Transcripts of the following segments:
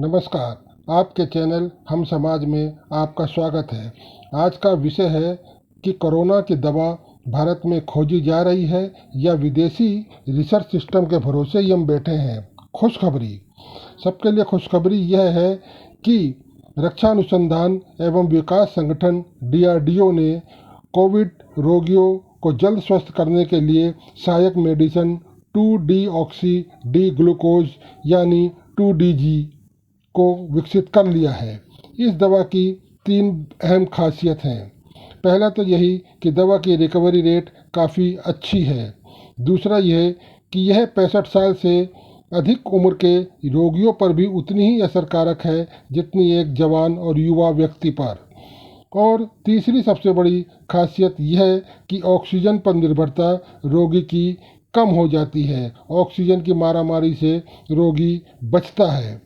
नमस्कार, आपके चैनल हम समाज में आपका स्वागत है। आज का विषय है कि कोरोना की दवा भारत में खोजी जा रही है या विदेशी रिसर्च सिस्टम के भरोसे ही हम बैठे हैं। खुशखबरी, सबके लिए खुशखबरी यह है कि रक्षा अनुसंधान एवं विकास संगठन DRDO ने कोविड रोगियों को जल्द स्वस्थ करने के लिए सहायक मेडिसिन 2-डीऑक्सी डी ग्लूकोज यानी 2DG को विकसित कर लिया है। इस दवा की 3 अहम खासियत हैं। पहला तो यही कि दवा की रिकवरी रेट काफ़ी अच्छी है। दूसरा यह कि यह 65 साल से अधिक उम्र के रोगियों पर भी उतनी ही असरकारक है जितनी एक जवान और युवा व्यक्ति पर। और तीसरी सबसे बड़ी खासियत यह है कि ऑक्सीजन पर निर्भरता रोगी की कम हो जाती है। ऑक्सीजन की मारामारी से रोगी बचता है।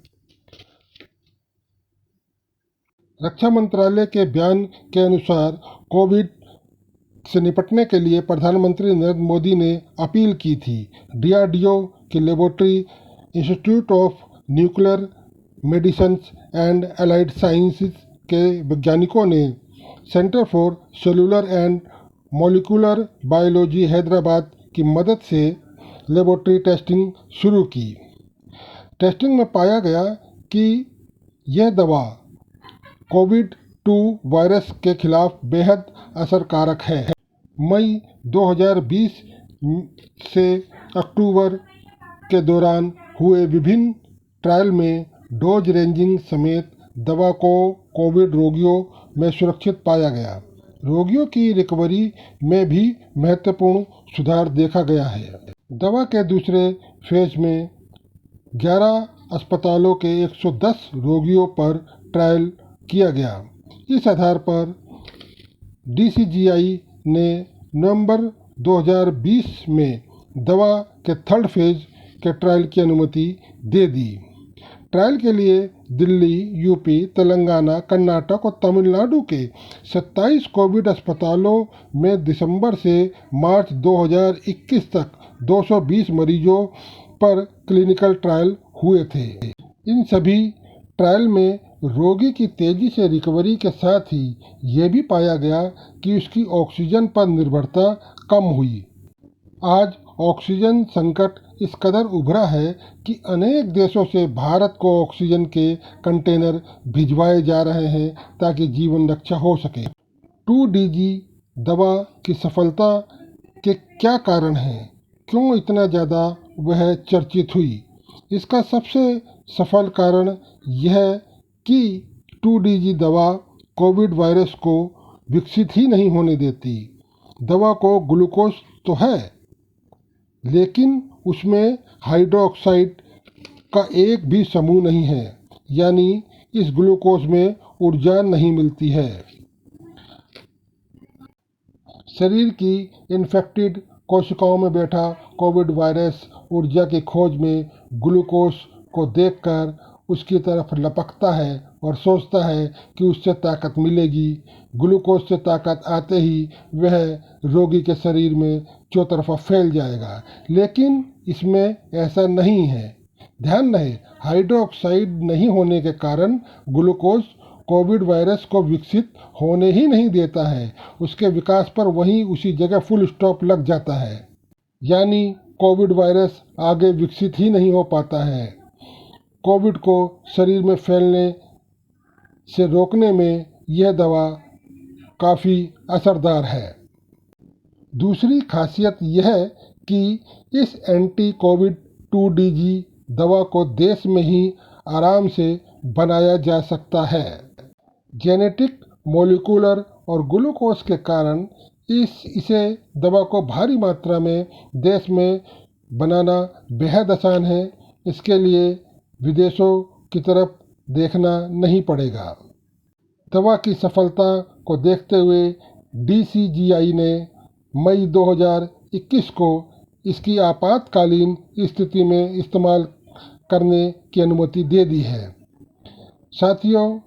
रक्षा मंत्रालय के बयान के अनुसार कोविड से निपटने के लिए प्रधानमंत्री नरेंद्र मोदी ने अपील की थी। DRDO की laboratory institute of nuclear medicine and allied sciences के वैज्ञानिकों ने centre for cellular and molecular biology Hyderabad की मदद से लेबोरेटरी टेस्टिंग शुरू की। टेस्टिंग में पाया गया कि यह दवा कोविड-2 वायरस के खिलाफ बेहद असरकारक है। मई 2020 से अक्टूबर के दौरान हुए विभिन्न ट्रायल में डोज रेंजिंग समेत दवा को कोविड रोगियों में सुरक्षित पाया गया। रोगियों की रिकवरी में भी महत्वपूर्ण सुधार देखा गया है। दवा के दूसरे फेज में 11 अस्पतालों के 110 रोगियों पर ट्रायल किया गया। इस आधार पर DCGI ने नवंबर 2020 में दवा के थर्ड फेज के ट्रायल की अनुमति दे दी। ट्रायल के लिए दिल्ली, यूपी, तेलंगाना, कर्नाटक और तमिलनाडु के 27 कोविड अस्पतालों में दिसंबर से मार्च 2021 तक 220 मरीजों पर क्लिनिकल ट्रायल हुए थे। इन सभी ट्रायल में रोगी की तेजी से रिकवरी के साथ ही ये भी पाया गया कि उसकी ऑक्सीजन पर निर्भरता कम हुई। आज ऑक्सीजन संकट इस कदर उभरा है कि अनेक देशों से भारत को ऑक्सीजन के कंटेनर भिजवाए जा रहे हैं ताकि जीवन रक्षा हो सके। 2DG दवा की सफलता के क्या कारण हैं? क्यों इतना ज़्यादा वह चर्चित हुई? इसका सबसे सफल कारण यह कि 2DG दवा कोविड वायरस को विकसित ही नहीं होने देती। दवा को ग्लूकोज तो है, लेकिन उसमें हाइड्रोक्साइड का एक भी समूह नहीं है, यानी इस ग्लूकोज में ऊर्जा नहीं मिलती है। शरीर की इन्फेक्टेड कोशिकाओं में बैठा कोविड वायरस ऊर्जा की खोज में ग्लूकोज को देखकर उसकी तरफ लपकता है और सोचता है कि उससे ताकत मिलेगी। ग्लूकोज से ताकत आते ही वह रोगी के शरीर में चौतरफा फैल जाएगा, लेकिन इसमें ऐसा नहीं है। ध्यान रहे, हाइड्रोक्साइड नहीं होने के कारण ग्लूकोज कोविड वायरस को विकसित होने ही नहीं देता है। उसके विकास पर वहीं उसी जगह फुल स्टॉप लग जाता है, यानी कोविड वायरस आगे विकसित ही नहीं हो पाता है। कोविड को शरीर में फैलने से रोकने में यह दवा काफ़ी असरदार है। दूसरी खासियत यह है कि इस एंटी कोविड 2DG दवा को देश में ही आराम से बनाया जा सकता है। जेनेटिक, मॉलिक्यूलर और ग्लूकोज के कारण इसे दवा को भारी मात्रा में देश में बनाना बेहद आसान है। इसके लिए विदेशों की तरफ देखना नहीं पड़ेगा। दवा की सफलता को देखते हुए DCGI ने मई 2021 को इसकी आपातकालीन स्थिति में इस्तेमाल करने की अनुमति दे दी है। साथियों,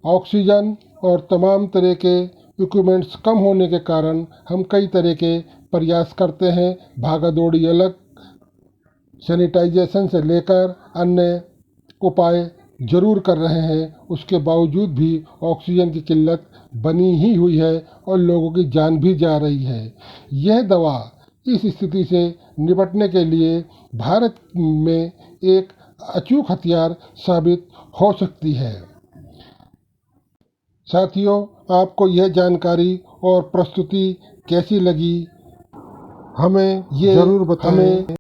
ऑक्सीजन और तमाम तरह के इक्विपमेंट्स कम होने के कारण हम कई तरह के प्रयास करते हैं। भागा दौड़ी अलग, सैनिटाइजेशन से लेकर अन्य उपाय जरूर कर रहे हैं, उसके बावजूद भी ऑक्सीजन की किल्लत बनी ही हुई है और लोगों की जान भी जा रही है। यह दवा इस स्थिति से निपटने के लिए भारत में एक अचूक हथियार साबित हो सकती है। साथियों, आपको यह जानकारी और प्रस्तुति कैसी लगी, हमें ये ज़रूर बताएं।